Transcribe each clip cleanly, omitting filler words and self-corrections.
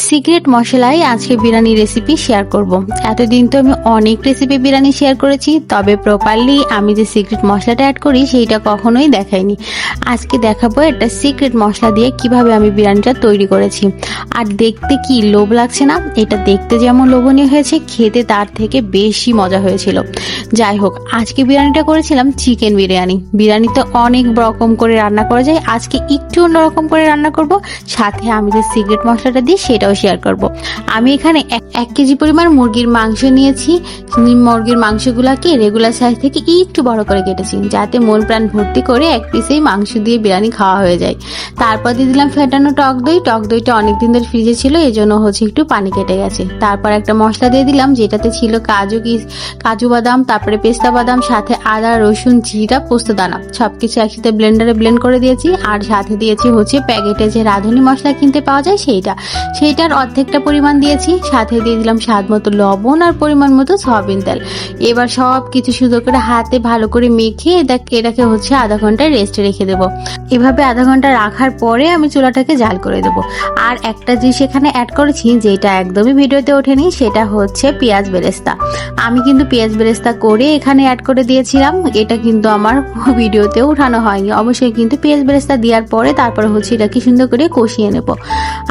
Secret মশলায় আজকে biryani recipe share করব। এতদিন তো আমি অনেক রেসিপি বিরিয়ানি শেয়ার করেছি, তবে প্রপারলি আমি যে সিক্রেট মশলাটা অ্যাড করি সেইটা কখনোই দেখাইনি। আজকে দেখাবো একটা সিক্রেট মশলা দিয়ে কিভাবে আমি বিরিয়ানিটা তৈরি করেছি। আর দেখতে কি লোভ লাগছে না? এটা দেখতে যেমন লোভনীয় হয়েছে, খেতে তার থেকে বেশি মজা হয়েছিল। যাই হোক, আজকে বিরিয়ানিটা করেছিলাম চিকেন বিরিয়ানি। বিরিয়ানি তো অনেক রকম করে রান্না করা যায়, আজকে একটু অন্যরকম করে রান্না করব। সাথে আমি যে সিক্রেট মশলাটা দিই সেটাও শেয়ার করব। আমি এখানে 1 কেজি পরিমাণ মুরগির মাংস নিয়েছি। মুরগির মাংসগুলাকে রেগুলার সাইজ থেকে একটু বড় করে কেটেছি, যাতে মন প্রাণ ভর্তি করে এক পিসেই মাংস দিয়ে বিরিয়ানি খাওয়া হয়ে যায়। তারপর দিয়ে দিলাম ফেটানো টক দই। টক দইটা অনেকদিন ধরে ফ্রিজে ছিল, এই জন্য একটু পানি কেটে গেছে। তারপর একটা মশলা দিয়ে দিলাম, যেটাতে ছিল কাজু বাদাম, তারপরে পেস্তা বাদাম, সাথে আদা, রসুন, জিরা, পোস্ত দানা, সবকিছু একসাথে ব্লেন্ডারে ব্লেন্ড করে দিয়েছি। আর সাথে দিয়েছি প্যাকেটে যে রাঁধুনি মশলা কিনতে পাওয়া যায় সেইটার অর্ধেকটা পরিমাণ দিয়েছি। সাথে দিয়ে দিলাম স্বাদ মতো লবণ আর পরিমাণ মতো সয়াবিন তেল। এবার সব কিছু সুন্দর করে হাতে ভালো করে মেখে এটাকে আধা ঘন্টা রেস্টে রেখে দেবো। এভাবে আধা ঘন্টা রাখার পরে আমি চুলাটাকে জাল করে দেবো। আর একটা জিনিস এখানে অ্যাড করেছি যেটা একদমই ভিডিওতে ওঠেনি, সেটা হচ্ছে পেঁয়াজ বেরেস্তা। আমি কিন্তু পেঁয়াজ বেরেস্তা করে এখানে অ্যাড করে দিয়েছিলাম, এটা কিন্তু আমার ভিডিওতে উঠানো হয়নি। অবশ্যই কিন্তু পেঁয়াজ বেরেস্তা দেওয়ার পরে তারপরে এটাকে সুন্দর করে কষিয়ে নেব।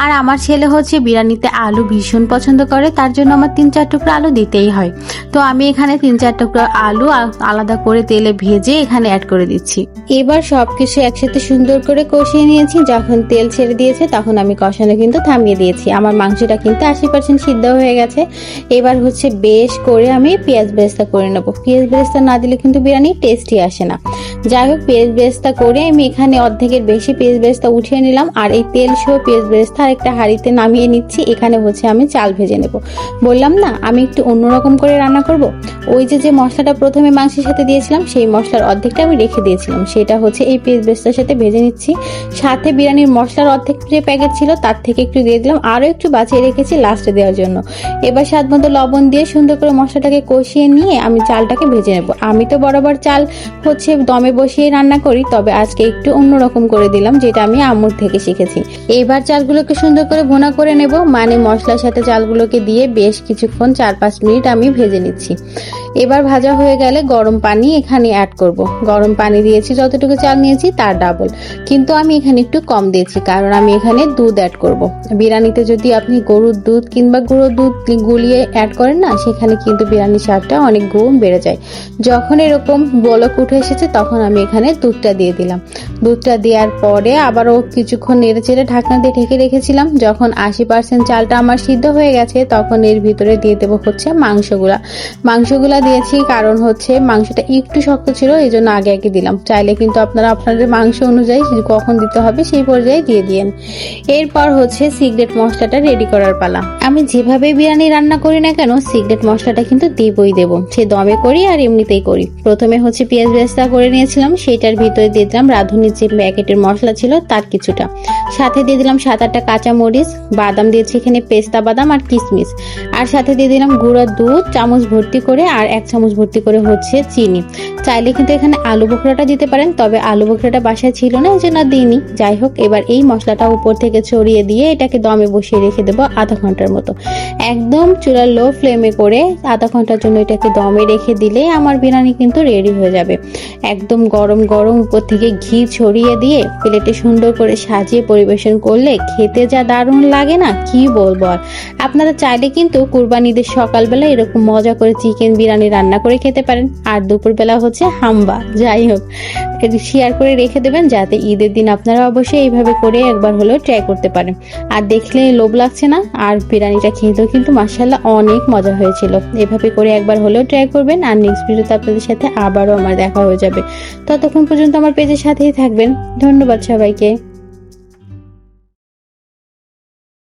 আর আমার ছেলে বিরিয়ানিতে আলু ভীষণ পছন্দ করে, তার জন্য আমার 3-4 টুকরো আলু দিতেই হয়। তো আমি এখানে 3-4 টুকরো আলু আলাদা করে তেলে ভেজে এখানে অ্যাড করে দিচ্ছি। এবার সবকিছু একসাথে সুন্দর করে কষিয়ে নিয়েছি। যখন তেল ছেড়ে দিয়েছে তখন আমি কষানো কিন্তু থামিয়ে দিয়েছি। আমার মাংসটা কিন্তু 80% সিদ্ধ হয়ে গেছে। এবার বেশ করে আমি পেঁয়াজ বেরেস্তা করে নেবো। পেঁয়াজ বেরেস্তা না দিলে কিন্তু বিরিয়ানি টেস্টি আসে না। যাই হোক, পেঁয়াজ বেরেস্তা করে আমি এখানে অর্ধেকের বেশি পেঁয়াজ বেরেস্তা উঠিয়ে নিলাম। আর এই তেল সহ পেঁয়াজ বেরেস্তা একটা হাঁড়িতে নামিয়ে নিচ্ছি। এখানে আমি চাল ভেজে নেব। বললাম না আমি একটু অন্যরকম করে রান্না করব। ওই যে মশলাটা প্রথমে মাংসের সাথে দিয়েছিলাম, সেই মশলার অর্ধেকটা আমি রেখে দিয়েছিলাম, সেটা এই পেঁয়াজ বেরেস্তার সাথে ভেজে নিচ্ছি। সাথে বিরিয়ানির মশলার অর্ধেক যে প্যাকেট ছিল তার থেকে একটু দিয়ে দিলাম, আরো একটু বাঁচিয়ে রেখেছি লাস্টে দেওয়ার জন্য। এবার স্বাদ মতো লবণ দিয়ে সুন্দর করে মশলাটাকে কষিয়ে নিয়ে আমি চালটাকে ভেজে নেব। আমি তো বরাবর চাল দমে বসিয়ে রান্না করি, তবে আজকে একটু অন্যরকম করে দিলাম, যেটা আমি আম্মুর থেকে শিখেছি। এবার চালগুলোকে সুন্দর করে ভুনা করে নেব, মানে মশলার সাথে চালগুলোকে দিয়ে বেশ কিছুক্ষণ 4-5 মিনিট আমি ভেজে নিচ্ছি। এবার ভাজা হয়ে গেলে গরম পানি এখানে অ্যাড করব। গরম পানি দিয়েছি যতটুকু চাল নিয়েছি তার ডাবল, কিন্তু আমি এখানে একটু কম দিয়েছি, কারণ আমি এখানে দুধ অ্যাড করব। বিরিয়ানিতে যদি আপনি গরুর দুধ কিংবা গুঁড়ো দুধ গুলিয়ে অ্যাড করেন না, সেখানে কিন্তু বিরিয়ানির স্বাদটা অনেক গুণ বেড়ে যায়। যখন এরকম বলক উঠে এসেছে তখন আমি এখানে দুধটা দিয়ে দিলাম। দুধটা দেওয়ার পরে আবারও কিছুক্ষণ নেড়ে চেড়ে ঢাকনা দিয়ে ঢেকে রেখেছিলাম। যখন 80% চালটা আমার সিদ্ধ হয়ে গেছে তখন এর ভিতরে দিয়ে দেবো মাংসগুলা দিয়েছি, কারণ মাংসটা একটু শক্ত ছিল, এই জন্য আগে দিলাম। চাইলে কিন্তু আপনারা আপনাদের মাংস অনুযায়ী কখন দিতে হবে সেই পর্যায়ে দিয়ে দিয়েন। এরপর সিক্রেট মশলাটা রেডি করার পালা। আমি যেভাবে বিরিয়ানি রান্না করি না কেন, সিক্রেট মশলাটা কিন্তু দেবো। সে দমে করি আর এমনিতেই করি। প্রথমে পেঁয়াজ বেরেস্তা করে নিয়েছিলাম, সেটার ভিতরে দিয়ে দিলাম রাঁধুনির যে প্যাকেটের মশলা ছিল তার কিছুটা। সাথে দিয়ে দিলাম 7-8টা কাঁচা মরিচ, বাদাম দিয়েছি এখানে পেস্তা বাদাম আর কিশমিশ। আর সাথে দিয়ে দিলাম গুঁড়া দুধ চামচ ভর্তি করে, আর 1 চামচ ভর্তি করে চিনি। চাইলে কিন্তু এখানে আলু বোখরাটা দিতে পারেন, তবে আলু বোখরাটা বাসায় ছিল না, এই জন্য দিইনি। যাই হোক, এবার এই মশলাটা উপর থেকে ছড়িয়ে দিয়ে এটাকে দমে বসিয়ে রেখে দেবো আধা ঘন্টার মতো। একদম চুলার লো ফ্লেমে করে আধা ঘন্টার জন্য এটাকে দমে রেখে দিলে আমার বিরিয়ানি কিন্তু রেডি হয়ে যাবে। একদম গরম গরম উপর থেকে ঘি ছড়িয়ে দিয়ে প্লেটে সুন্দর করে সাজিয়ে পরিবেশন করলে খেতে যা দারুণ লাগে না, কি বলবো। আর আপনারা চাইলে কিন্তু কুরবানিদের সকালবেলা এরকম মজা করে চিকেন বিরিয়ানি রান্না করে খেতে পারেন, আর দুপুরবেলা হাম্বা। যাই হোক, শেয়ার করে রেখে দেবেন, যাতে ঈদের দিন আপনারা অবশ্যই এইভাবে করে একবার হলেও ট্রাই করতে পারেন। আর দেখলে লোভ লাগছে না, আর বিরিয়ানিটা খেতেও কিন্তু মাশাআল্লাহ অনেক মজা হয়েছিল। এভাবে করে একবার হলেও ট্রাই করবেন। আর নেক্সট ভিডিওতে আপনাদের সাথে আবারও আমার দেখা হয়ে যাবে। ততক্ষণ পর্যন্ত আমার পেজের সাথেই থাকবেন। ধন্যবাদ সবাইকে।